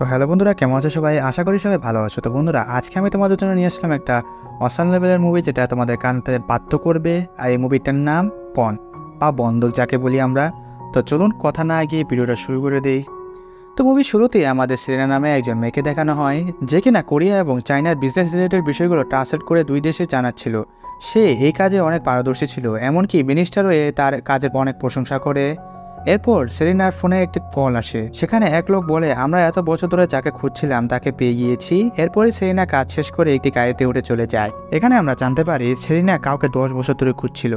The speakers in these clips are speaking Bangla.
তো হ্যালো বন্ধুরা, কেমন আছো সবাই? আশা করি সবাই ভালো আছো। তো বন্ধুরা, আজকে আমি তোমাদের জন্য নিয়ে আসলাম একটা অসান লেভেলের মুভি, যেটা তোমাদের কানতে বাধ্য করবে। আর এই মুভিটার নাম পন বা বন্দুক যাকে বলি আমরা। তো চলুন কথা না গিয়ে ভিডিওটা শুরু করে দিই। তো মুভি শুরুতেই আমাদের সেরেনা নামে একজন মেয়েকে দেখানো হয়, যে কিনা কোরিয়া এবং চায়নার বিজনেস রিলেটেড বিষয়গুলো ট্রান্সলেট করে দুই দেশে জানাচ্ছিল। সে এই কাজে অনেক পারদর্শী ছিল, এমনকি মিনিস্টারও তার কাজের অনেক প্রশংসা করে। এরপর সেরিনার ফোনে একটি কল আসে, সেখানে এক লোক বলে, আমরা এত বছর ধরে যাকে খুঁজছিলাম তাকে পেয়ে গিয়েছি। এরপরে সেরিনা কাজ শেষ করে একটি গাড়িতে উঠে চলে যায়। এখানে আমরা জানতে পারি সেরিনা কাউকে 10 বছর ধরে খুঁজছিল।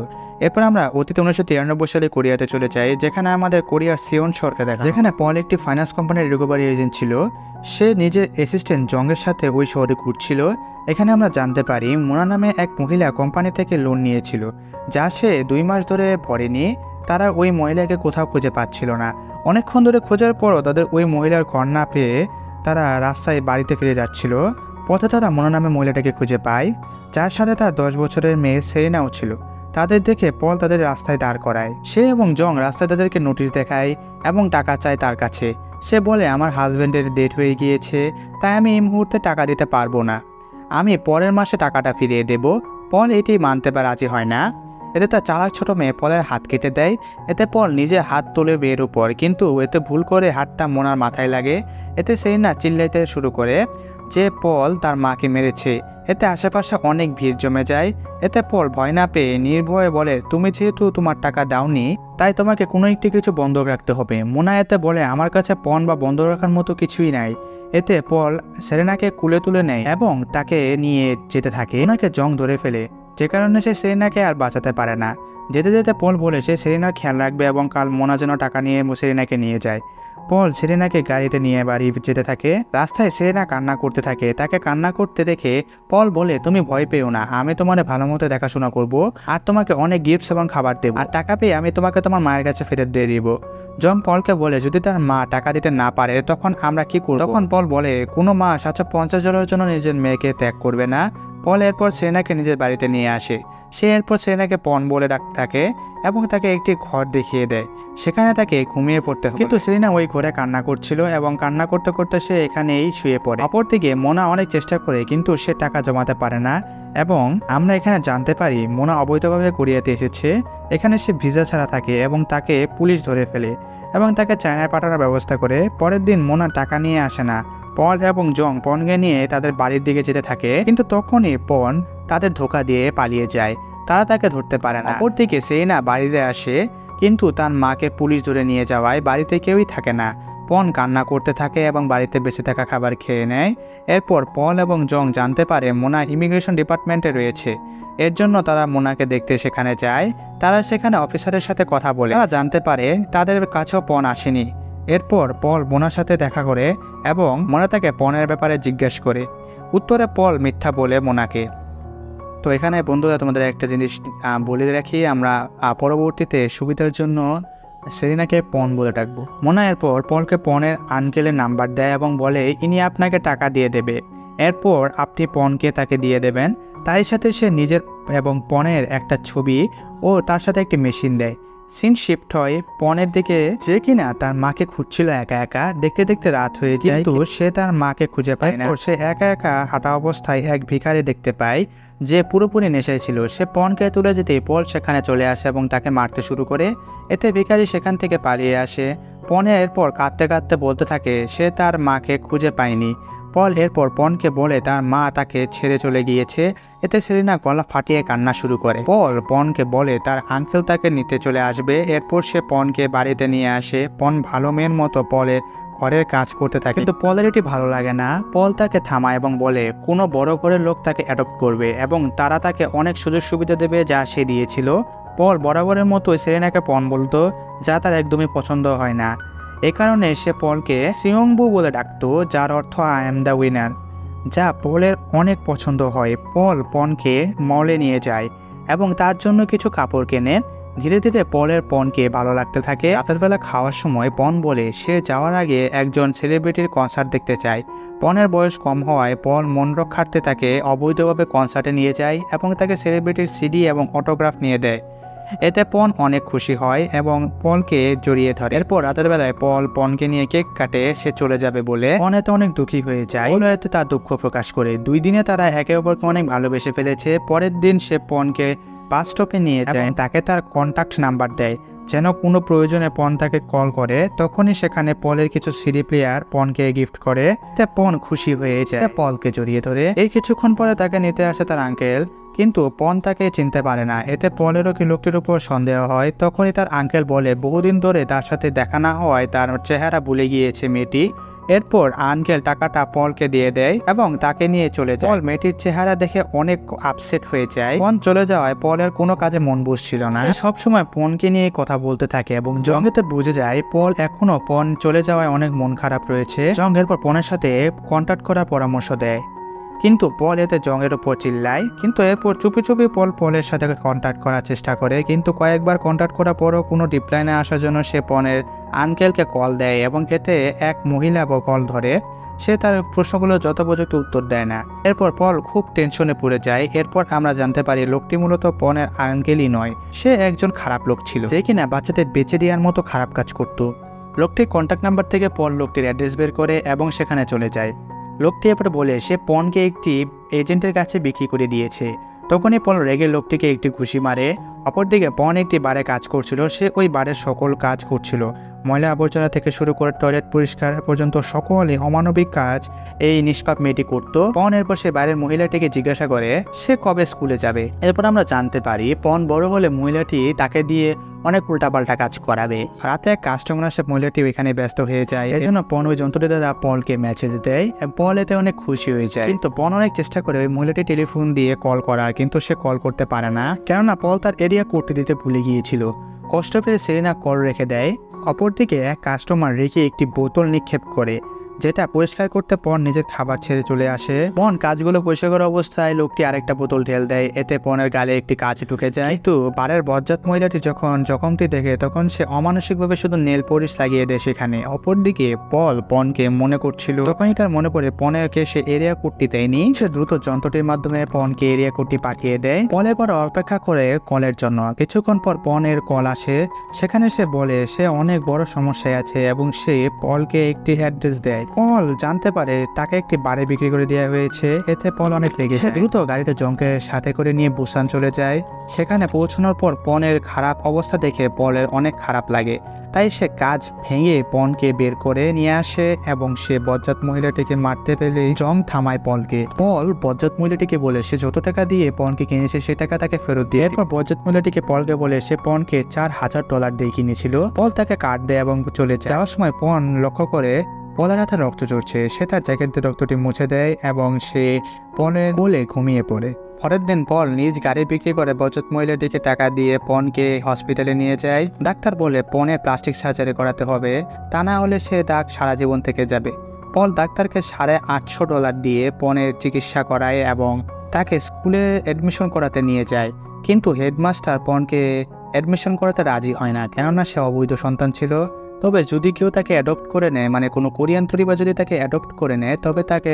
এরপর আমরা অতীত 1993 সালে কোরিয়াতে চলে যাই, যেখানে আমাদের কোরিয়ার সিওন শহরকে দেখা, যেখানে পল একটি ফাইন্যান্স কোম্পানির রিকভারি এজেন্ট ছিল। সে নিজের অ্যাসিস্ট্যান্ট জংয়ের সাথে ওই শহরে ঘুরছিল। এখানে আমরা জানতে পারি মোনা নামে এক মহিলা কোম্পানি থেকে লোন নিয়েছিল, যা সে 2 মাস ধরে ভরেনি। তারা ওই মহিলাকে কোথাও খুঁজে পাচ্ছিল না। অনেকক্ষণ ধরে খোঁজার পরও তাদের ওই মহিলার ঘর না পেয়ে তারা রাস্তায় বাড়িতে ফিরে যাচ্ছিল। পথে তারা মোনা নামে মহিলাটাকে খুঁজে পায়, যার সাথে তার 10 বছরের মেয়ে সেরিনাও ছিল। তাদের দেখে পল তাদের রাস্তায় দাঁড় করায়। সে এবং জং রাস্তায় তাদেরকে নোটিশ দেখায় এবং টাকা চায় তার কাছে। সে বলে, আমার হাজব্যান্ডের ডেট হয়ে গিয়েছে, তাই আমি এই মুহূর্তে টাকা দিতে পারবো না, আমি পরের মাসে টাকাটা ফিরিয়ে দেব। পল এটি মানতে রাজি হয় না। এতে তার চালাক ছোট মেয়ে পলের হাত কেটে দেয়। এতে পল নিজে হাত তোলে মেয়ের উপর, কিন্তু এতে ভুল করে হাতটা মোনার মাথায় লাগে। এতে সেরিনা চিল্লাইতে শুরু করে যে পল তার মাকে মেরেছে। এতে আশেপাশে অনেক ভিড় জমে যায়। এতে পল ভয় না পেয়ে নির্ভয়ে বলে, তুমি যেহেতু তোমার টাকা দাওনি, তাই তোমাকে কোনো একটি কিছু বন্ধক রাখতে হবে। মোনা এতে বলে, আমার কাছে পণ বা বন্ধক রাখার মতো কিছুই নাই। এতে পল সেরেনাকে কুলে তুলে নেয় এবং তাকে নিয়ে যেতে থাকে। ওনাকে জং ধরে ফেলে, যে কারণে সে সেরিনাকে আর বাঁচাতে পারে না। যেতে যেতে পল বলে সে সেরিনার খেয়াল রাখবে এবং কাল মোনা যেন টাকা নিয়ে সেরিনাকে নিয়ে যায়। পল সেরিনাকে গাড়িতে নিয়ে বাড়ি যেতে থাকে। রাস্তায় সেরিনা কান্না করতে থাকে। তাকে কান্না করতে দেখে পল বলে, তুমি ভয় পেও না, আমি তোমার ভালো মতো দেখাশোনা করব, আর তোমাকে অনেক গিফটস এবং খাবার দেবো, আর টাকা পেয়ে আমি তোমাকে তোমার মায়ের কাছে ফেরত দিয়ে দিব। জন পলকে বলে, যদি তার মা টাকা দিতে না পারে তখন আমরা কি করব? তখন পল বলে, কোনো মা 750 জনের জন্য নিজের মেয়েকে ত্যাগ করবে না। পল এরপর সেরেনাকে নিজের বাড়িতে নিয়ে আসে। সে এরপর সেরেনাকে পণ বলে ডাকতে থাকে এবং তাকে একটি ঘর দেখিয়ে দেয়। সেখানে তাকে ঘুমিয়ে পড়তে হয়, কিন্তু সেরিনা ওই ঘরে কান্না করছিল এবং কান্না করতে করতে সে এখানেই শুয়ে পড়ে। অপরদিকে মোনা অনেক চেষ্টা করে, কিন্তু সে টাকা জমাতে পারে না। এবং আমরা এখানে জানতে পারি মোনা অবৈধভাবে কোরিয়াতে এসেছে। এখানে সে ভিসা ছাড়া থাকে এবং তাকে পুলিশ ধরে ফেলে এবং তাকে চায়নায় পাঠানোর ব্যবস্থা করে। পরের দিন মোনা টাকা নিয়ে আসে না। পল এবং জং পনকে নিয়ে তাদের বাড়ির দিকে যেতে থাকে, কিন্তু তখনই পন তাদের ধোকা দিয়ে পালিয়ে যায়। তারা তাকে ধরতে পারে না। অপরদিকে সেরিনা বাড়িতে আসে, কিন্তু তার মাকে পুলিশ ধরে নিয়ে যাওয়ায় বাড়িতে কেউই থাকে না। পন কান্না করতে থাকে এবং বাড়িতে বেঁচে থাকা খাবার খেয়ে নেয়। এরপর পল এবং জং জানতে পারে মোনা ইমিগ্রেশন ডিপার্টমেন্টে রয়েছে। এর জন্য তারা মোনাকে দেখতে সেখানে যায়। তারা সেখানে অফিসারের সাথে কথা বলে। তারা জানতে পারে তাদের কাছেও পন আসেনি। এরপর পল মোনার সাথে দেখা করে এবং মোনা তাকে পনের ব্যাপারে জিজ্ঞেস করে। উত্তরে পল মিথ্যা বলে মোনাকে। তো এখানে বন্ধুরা তোমাদের একটা জিনিস বলে রাখি, আমরা পরবর্তীতে সুবিধার জন্য সেরিনাকে পন বলে ডাকবো। মোনা এরপর পলকে পনের আঙ্কেলের নাম্বার দেয় এবং বলে, ইনি আপনাকে টাকা দিয়ে দেবে, এরপর আপনি পনকে তাকে দিয়ে দেবেন। তাই সাথে সে নিজের এবং পনের একটা ছবি ও তার সাথে একটি মেশিন দেয়। সিন শিফট হয় পনের দিকে, যে কিনা তার মাকে খুঁজছিল একা একা। দেখতে দেখতে রাত হয়ে যায়, কিন্তু সে তার মাকে খুঁজে পায় না। সে একা একা হাঁটা অবস্থায় এক ভিখারি দেখতে পায়, যে পুরোপুরি নেশায় ছিল। সে পনকে তুলে যেতে পল সেখানে চলে আসে এবং তাকে মারতে শুরু করে। এতে ভিখারি সেখান থেকে পালিয়ে আসে। পন এরপর কাঁদতে কাঁদতে বলতে থাকে সে তার মাকে খুঁজে পায়নি। পল এরপর পনকে বলে তার মা তাকে ছেড়ে চলে গিয়েছে। এতে সেরিনা গলা ফাটিয়ে কান্না শুরু করে। পল পনকে বলে তার আঙ্কেল তাকে নিতে চলে আসবে। এরপর সে পনকে বাড়িতে নিয়ে আসে। পন ভালো মেয়ের মতো পলের ঘরের কাজ করতে থাকে, কিন্তু পলের এটি ভালো লাগে না। পল তাকে থামায় এবং বলে কোনো বড় ঘরের লোক তাকে অ্যাডপ্ট করবে এবং তারা তাকে অনেক সুযোগ সুবিধা দেবে যা সে দিয়েছিল। পল বরাবরের মতো সেরিনাকে পন বলতো, যা তার একদমই পছন্দ হয় না। এ কারণে সে পলকে সিয়ংবু বলে ডাকতো, যার অর্থ আই এম দ্য উইনার, যা পলের অনেক পছন্দ হয়। পল পনকে মলে নিয়ে যায় এবং তার জন্য কিছু কাপড় কেনে। ধীরে ধীরে পলের পনকে ভালো লাগতে থাকে। রাতের বেলা খাওয়ার সময় পন বলে সে যাওয়ার আগে একজন সেলিব্রিটির কনসার্ট দেখতে চায়। পনের বয়স কম হওয়ায় পল মন রক্ষার্থে তাকে অবৈধভাবে কনসার্টে নিয়ে যায় এবং তাকে সেলিব্রিটির সিডি এবং অটোগ্রাফ নিয়ে দেয়। এতে পন অনেক খুশি হয় এবং পলকে জড়িয়ে ধরে। এরপর রাতের বেলায় পল পনকে নিয়ে কেক কাটে সে চলে যাবে বলে। পন এতে অনেক দুঃখী হয়ে যায়, পল এতে তার দুঃখ প্রকাশ করে। 2 দিনে তারা একে অপরকে অনেক ভালোবেসে ফেলেছে। পরের দিন সে পনকে বাস স্টপে নিয়ে যায়, তাকে তার কন্ট্যাক্ট নাম্বার দেয় যেন কোনো প্রয়োজনে পন তাকে কল করে। তখনই সেখানে পলের কিছু সিডি প্লেয়ার পনকে গিফট করে। তে পন খুশি হয়ে যায়, পলকে জড়িয়ে ধরে। এই কিছুক্ষণ পরে তাকে নিতে আসে তার আঙ্কেল, কিন্তু পন তাকে চিনতে পারে না। এতে পলেরও কি লোকটির উপর সন্দেহ হয়। তখনই তার আঙ্কেল বলে বহুদিন ধরে তার সাথে দেখা না হওয়ায় তার চেহারা ভুলে গিয়েছে মেয়েটি। এরপর আঙ্কেল টাকাটা পলকে দিয়ে দেয় এবং তাকে নিয়ে চলে যায়। পল মেয়েটির চেহারা দেখে অনেক আপসেট হয়ে যায়। পন চলে যাওয়ায় পলের কোনো কাজে মন বসছিল না, সবসময় পনকে নিয়ে কথা বলতে থাকে এবং জঙ্গেতে বুঝে যায় পল এখনো পন চলে যাওয়ায় অনেক মন খারাপ রয়েছে। জং এরপর পনের সাথে কন্ট্যাক্ট করার পরামর্শ দেয়, কিন্তু পল এতে জংয়ের উপর চিল্লায়। কিন্তু এরপর চুপি চুপি পলের সাথে কন্ট্যাক্ট করার চেষ্টা করে, কিন্তু কয়েকবার কন্ট্যাক্ট করার পরও কোনো রিপ্লাইনে আসার জন্য সে পনের আঙ্কেলকে কল দেয় এবং এতে এক মহিলা কল ধরে। সে তার প্রশ্নগুলো যথোপযুক্ত উত্তর দেয় না। এরপর পল খুব টেনশনে পড়ে যায়। এরপর আমরা জানতে পারি লোকটি মূলত পনের আঙ্কেলই নয়, সে একজন খারাপ লোক ছিল যে কিনা বাচ্চাদের বেঁচে দেওয়ার মতো খারাপ কাজ করত। লোকটির কন্ট্যাক্ট নাম্বার থেকে পল লোকটির অ্যাড্রেস বের করে এবং সেখানে চলে যায়। লোকটি এরপর বলে সে পনকে একটি এজেন্টের কাছে বিক্রি করে দিয়েছে। তখনই পল রেগে লোকটিকে একটি ঘুষি মারে। অপরদিকে পন একটি বারে কাজ করছিল, সে ওই বারের সকল কাজ করছিল, ময়লা আবর্জনা থেকে শুরু করে টয়লেট পরিষ্কার পর্যন্ত সকলে অমানবিক কাজ এই নিষ্পাপ মেয়েটি করতো। পন এরপর সে বাইরের মহিলাটিকে জিজ্ঞাসা করে সে কবে স্কুলে যাবে। এরপর আমরা জানতে পারি পন বড় হলে মহিলাটি তাকে দিয়ে অনেক উল্টাপাল্টা কাজ করাবে। রাতে এক কাস্টমার আসে, মহিলাটি ওইখানে ব্যস্ত হয়ে যায়। এই জন্য পন ওই যন্ত্রটি দ্বারা পলকে মেসেজ দেয়। পল এতে অনেক খুশি হয়ে যায়, কিন্তু পন অনেক চেষ্টা করে ওই মহিলাটি টেলিফোন দিয়ে কল করার, কিন্তু সে কল করতে পারে না, কেননা পল তার এরিয়া করতে দিতে ভুলে গিয়েছিল। কষ্ট পেয়ে সেরিনা কল রেখে দেয়। অপরদিকে এক কাস্টমার রেখে একটি বোতল নিক্ষেপ করে, যেটা পরিষ্কার করতে পন নিজের খাবার ছেড়ে চলে আসে। পন কাজগুলো পরিষ্কার করা অবস্থায় লোকটি আরেকটা বোতল ঢেল দেয়, এতে পনের গালে একটি কাঁচ ঢুকে যায়। কিন্তু বারের বজ্জাত মহিলাটি যখন জখমটি দেখে তখন সে অমানসিকভাবে শুধু নেল পলিশ লাগিয়ে দেয় সেখানে। অপরদিকে পল পনকে মনে করছিল, তখনই তার মনে পড়ে পনেরকে সে এরিয়া কোডটি দেয়নি। সে দ্রুত যন্ত্রটির মাধ্যমে পনকে এরিয়া কোডটি পাঠিয়ে দেয়। পলের পর অপেক্ষা করে কলের জন্য। কিছুক্ষণ পর পনের কল আসে, সেখানে সে বলে সে অনেক বড় সমস্যায় আছে এবং সে পলকে একটি অ্যাড্রেস দেয়। পল জানতে পারে তাকে একটি বারে বিক্রি করে দেওয়া হয়েছে। এতে পল অনেক রেগে যায়, দ্রুত গাড়িতে জংকে সাথে করে নিয়ে বুসান চলে যায়। সেখানে পৌঁছানোর পর পনের খারাপ অবস্থা দেখে পলের অনেক খারাপ লাগে, তাই সে কাজ ভেঙে পনকে বের করে নিয়ে আসে এবং সে বজ্জাত মহিলাটিকে মারতে পেলে জং থামায় পলকে। পল বজ্জাত মহিলাটিকে বলে সে যত টাকা দিয়ে পনকে কিনেছে সে টাকা তাকে ফেরত দিয়ে। এরপর বজ্জাত মহিলাটিকে পলকে বলে সে পনকে $4000 দিয়ে কিনেছিল। পল তাকে কার্ড দেয় এবং চলে যায়। যাওয়ার সময় পন লক্ষ্য করে পলের হাতে রক্ত ঝরছে। সে তার জ্যাকেট দিয়ে রক্তটি মুছে দেয় এবং সে পনের কোলে ঘুমিয়ে পড়ে। পরের দিন পল নিজ গাড়ি বিক্রি করে বজ্জাত মহিলাটিকে টাকা দিয়ে পনকে হসপিটালে নিয়ে যায়। ডাক্তার বলে পনের প্লাস্টিক সার্জারি করাতে হবে, তা না হলে সে দাগ সারা জীবন থেকে যাবে। পল ডাক্তারকে $850 দিয়ে পনের চিকিৎসা করায় এবং তাকে স্কুলে অ্যাডমিশন করাতে নিয়ে যায়। কিন্তু হেডমাস্টার পনকে অ্যাডমিশন করাতে রাজি হয় না, কেননা সে অবৈধ সন্তান ছিল। তবে যদি কেউ তাকে অ্যাডপ্ট করে নেয়, মানে কোনো কোরিয়ান পরিবার যদি তাকে অ্যাডপ্ট করে নেয়, তবে তাকে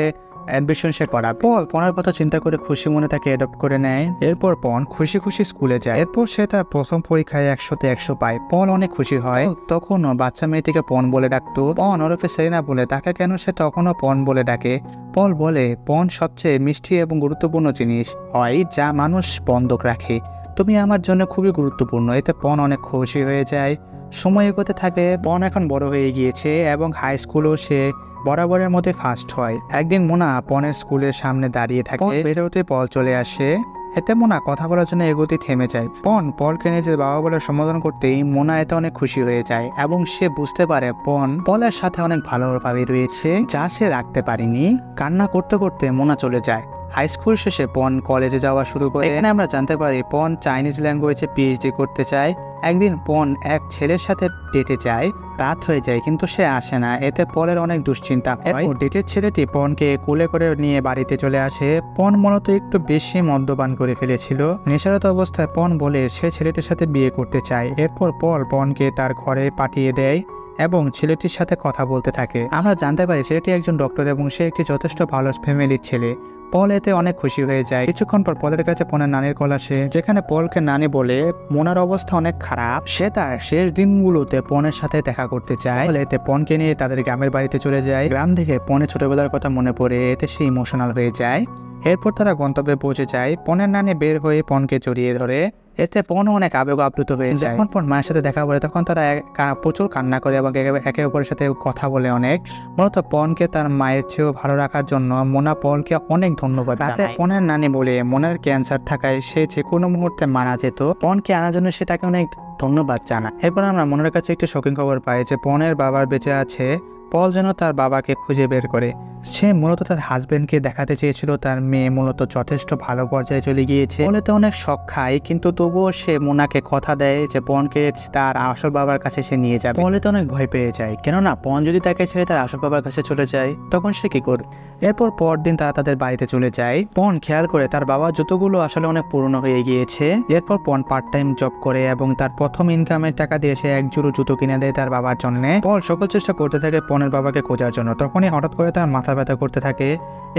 অ্যাডমিশন সে করা। পল পনের কথা চিন্তা করে খুশি মনে তাকে অ্যাডপ্ট করে নেয়। এরপর পন খুশি খুশি স্কুলে যায়। এরপর সে তার প্রথম পরীক্ষায় 100তে 100 পায়। পল অনেক খুশি হয়। তখনও বাচ্চা মেয়েটিকে পন বলে ডাকতো। পন ওরফে সেরিনা বলে তাকে কেন সে তখনও পন বলে ডাকে। পল বলে পন সবচেয়ে মিষ্টি এবং গুরুত্বপূর্ণ জিনিস হয় যা মানুষ বন্ধক রাখে, তুমি আমার জন্য খুবই গুরুত্বপূর্ণ। এতে পন অনেক খুশি হয়ে যায়। সময় এগোতে থাকে। পন এখন বড় হয়ে গিয়েছে এবং হাই স্কুলেও সে বরাবরের মধ্যে ফার্স্ট হয়। একদিন মোনা পনের স্কুলের সামনে দাঁড়িয়ে থাকে, বেরোতে পল চলে আসে। এতে মোনা কথা বলার জন্য এগোতে থেমে যায়। পন পলকে নিজের বাবা বলে সম্বোধন করতেই মোনা এতে অনেক খুশি হয়ে যায় এবং সে বুঝতে পারে পন পলের সাথে অনেক ভালোভাবে রয়েছে, যা সে রাখতে পারেনি। কান্না করতে করতে মোনা চলে যায়। হাই স্কুল শেষে পন কলেজে যাওয়া শুরু করে। এখানে আমরা জানতে পারি পন চাইনিজ ল্যাঙ্গুয়েজে পিএইচডি করতে চায়। একদিন পন এক ছেলের সাথে ডেটে যায়। রাত হয়ে যায় কিন্তু সে আসে না। এতে পলের অনেক দুশ্চিন্তা হয়। ডেটের ছেলেটি পনকে কোলে করে নিয়ে বাড়িতে চলে আসে। পন মূলত একটু বেশি মদ্যপান করে ফেলেছিল। নেশারত অবস্থায় পন বলে সে ছেলেটির সাথে বিয়ে করতে চায়। এরপর পল পনকে তার ঘরে পাঠিয়ে দেয় এবং ছেলেটির সাথে কথা বলতে থাকে। আমরা জানতে পারি ছেলেটি একজন ডক্টর এবং সে একটি যথেষ্ট ভালো ফ্যামিলির ছেলে। পল এতে অনেক খুশি হয়ে যায়। কিছুক্ষণ পর পলের কাছে পনের নানির কল আসে, যেখানে পলকে নানি বলে মোনার অবস্থা অনেক খারাপ, সে তার শেষ দিনগুলোতে পনের সাথে দেখা করতে চায়। এতে পনকে নিয়ে তাদের গ্রামের বাড়িতে চলে যায়। গ্রাম থেকে পনের ছোটবেলার কথা মনে পড়ে এতে সে ইমোশনাল হয়ে যায়। এরপর তারা গন্তব্যে পৌঁছে যায়। পনের নানি বের হয়ে পনকে জড়িয়ে ধরে, এতে পন অনেক আবেগ আপ্লুত হয়ে যায়। যখন পন মায়ের সাথে দেখা বলে তখন তারা প্রচুর কান্না করে এবং একে অপরের সাথে কথা বলে অনেক। মূলত পনকে তার মায়ের চেয়েও ভালো রাখার জন্য মোনা পলকে অনেক ধন্যবাদ জানায়। পনের নানি বলে মোনার ক্যান্সার থাকায় সে যে কোনো মুহূর্তে মারা যেত, পনকে আনার জন্য সে তাকে অনেক ধন্যবাদ জানায়। এরপর আমরা মোনার কাছে একটি শোকিং খবর পাই যে পনের বাবার বেঁচে আছে। পল যেন তার বাবাকে খুঁজে বের করে। সে মূলত তার হাজবেন্ডকে দেখাতে চেয়েছিল তার মেয়ে মূলত যথেষ্ট ভালো পর্যায়ে চলে গিয়েছে। পলে তো অনেক শখ খায়, কিন্তু তবুও সে মোনাকে কথা দেয় যে পনকে তার আসল বাবার কাছে সে নিয়ে যাবে। পলে তো অনেক ভয় পেয়ে যায়, কেননা পন যদি তাকে ছেড়ে তার আসল বাবার কাছে চলে যায় তখন সে কি করবে। এরপর পরদিন তারা তাদের বাড়িতে চলে যায়। পন খেয়াল করে তার বাবার জুতোগুলো আসলে অনেক পুরনো হয়ে গিয়েছে। এরপর পন পার্ট টাইম জব করে এবং তার প্রথম ইনকামের টাকা দিয়ে সে এক জোড়ো জুতো কিনে দেয় তার বাবার জন্য। পল সকল চেষ্টা করতে থাকে পনের বাবাকে খোঁজার জন্য। তখনই হঠাৎ করে তার মাথা ব্যথা করতে থাকে।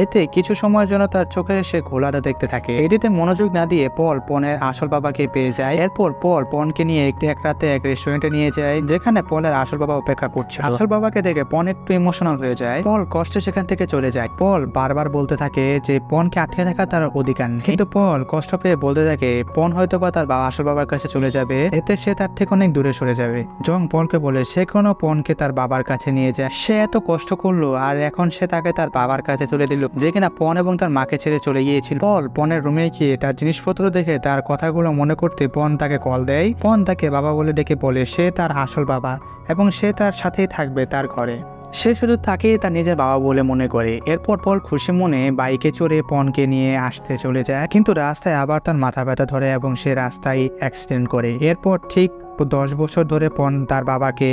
এতে কিছু সময়ের জন্য তার চোখে সে ঘোলাটা দেখতে থাকে। এটিতে মনোযোগ না দিয়ে পল পনের আসল বাবাকে পেয়ে যায়। এরপর পল পনকে নিয়ে এক রাতে এক রেস্টুরেন্টে নিয়ে যায়, যেখানে পলের আসল বাবা অপেক্ষা করছে। আসল বাবাকে দেখে পন একটু ইমোশনাল হয়ে যায়। পল কষ্টে সেখান থেকে চলে যায়। পল বারবার বলতে থাকে যে পনকে আটকে থাকা তার অধিকার নেই, কিন্তু পল কষ্ট পেয়ে বলতে থাকে পন হয়তো বা তার আসল বাবার কাছে চলে যাবে, এতে সে তার থেকে অনেক দূরে সরে যাবে। জং পলকে বলে সে কোনো পনকে তার বাবার কাছে নিয়ে যায়। সে এত কষ্ট করলো আর এখন সে তাকে তার বাবার কাছে তুলে দিল, যে কিনা পন এবং তার মাকে ছেড়ে চলে গিয়েছিল। পল পনের রুমে গিয়ে তার জিনিসপত্র দেখে তার কথাগুলো মনে করতে পন তাকে কল দেয়। পন তাকে বাবা বলে ডেকে বলে সে তার আসল বাবা এবং সে তার সাথেই থাকবে তার ঘরে। সে শুধু তাকেই তার নিজের বাবা বলে মনে করে। এরপর পল খুশি মনে বাইকে চড়ে পনকে নিয়ে আসতে চলে যায়, কিন্তু রাস্তায় আবার তার মাথা ব্যথা ধরে এবং সে রাস্তায় অ্যাক্সিডেন্ট করে। এরপর ঠিক 10 বছর ধরে পন তার বাবাকে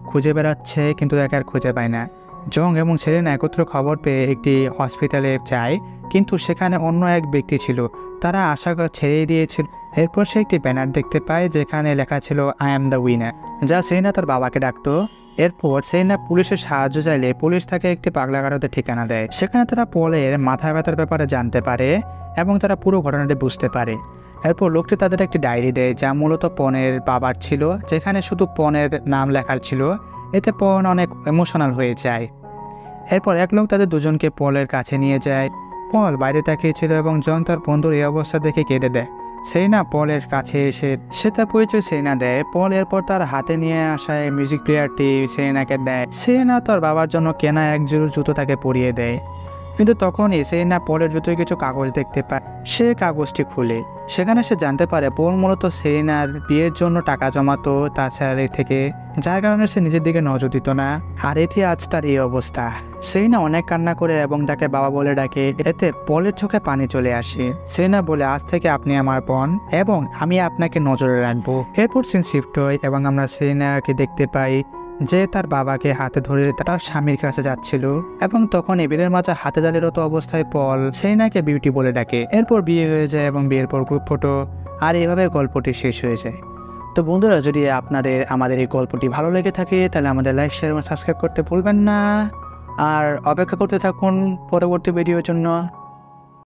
খুঁজে বেড়াচ্ছে, কিন্তু তাকে আর খুঁজে পায় না। জং এবং সেরেনা একত্র খবর পেয়ে একটি হসপিটালে যায়, কিন্তু সেখানে অন্য এক ব্যক্তি ছিল। তারা আশা ছেড়ে দিয়েছিল। এরপর সে একটি ব্যানার দেখতে পায় যেখানে লেখা ছিল আই অ্যাম দ্য উইনার, যা সেরেনা তার বাবাকে ডাকতো। এরপর সেরেনা পুলিশের সাহায্য চাইলে পুলিশ তাকে একটি পাগলাগারদের ঠিকানা দেয়। সেখানে তারা পলের মাথা ব্যথার ব্যাপারে জানতে পারে এবং তারা পুরো ঘটনাটি বুঝতে পারে। এরপর লোকটি তাদের একটি ডায়েরি দেয় যা মূলত পনের বাবার ছিল, যেখানে শুধু পনের নাম লেখা ছিল। এতে পন অনেক ইমোশনাল হয়ে যায়। এরপর এক লোক তাদের দুজনকে পলের কাছে নিয়ে যায়। পল বাইরে তাকিয়েছিল এবং জন তার বন্ধুর এই অবস্থা দেখে কেঁদে দেয়। সেরেনা পলের কাছে এসে সে তার পরিচয় সেরেনা দেয়। পল এরপর তার হাতে নিয়ে আসা মিউজিক প্লেয়ারটি সেরেনাকে দেয়। সেরেনা তার বাবার জন্য কেনা এক জোড়া জুতো তাকে পরিয়ে দেয়, কিন্তু তখনই সেরেনা পলের জুতোয় কিছু কাগজ দেখতে পায়। সে কাগজটি খুলে সেখানে সে জানতে পারে পল মূলত সেরেনার বিয়ের জন্য টাকা জমাতো তার স্যালারি থেকে, যার কারণে সে নিজের দিকে নজর দিত না। আর এটি আজ তার এই অবস্থা। সেরেনা অনেক কান্না করে এবং তাকে বাবা বলে ডাকে। এতে পলের চোখে পানি চলে আসে। সেরেনা বলে আজ থেকে আপনি আমার বোন এবং আমি আপনাকে নজরে রাখবো। এরপর সিন শিফট হয় এবং আমরা সেরেনাকে দেখতে পাই যে তার বাবাকে হাতে ধরে তার স্বামীর কাছে যাচ্ছিল, এবং তখন এবিলের মাঝে হাতে জালিরত অবস্থায় পল সেরেনাকে বিউটি বলে ডাকে। এরপর বিয়ে হয়ে যায় এবং বিয়ের পর গ্রুপ ফটো, আর এইভাবে গল্পটি শেষ হয়ে যায়। তো বন্ধুরা, যদি আপনাদের আমাদের এই গল্পটি ভালো লেগে থাকে তাহলে আমাদের লাইক, শেয়ার এবং সাবস্ক্রাইব করতে ভুলবেন না, আর অপেক্ষা করতে থাকুন পরবর্তী ভিডিওর জন্য।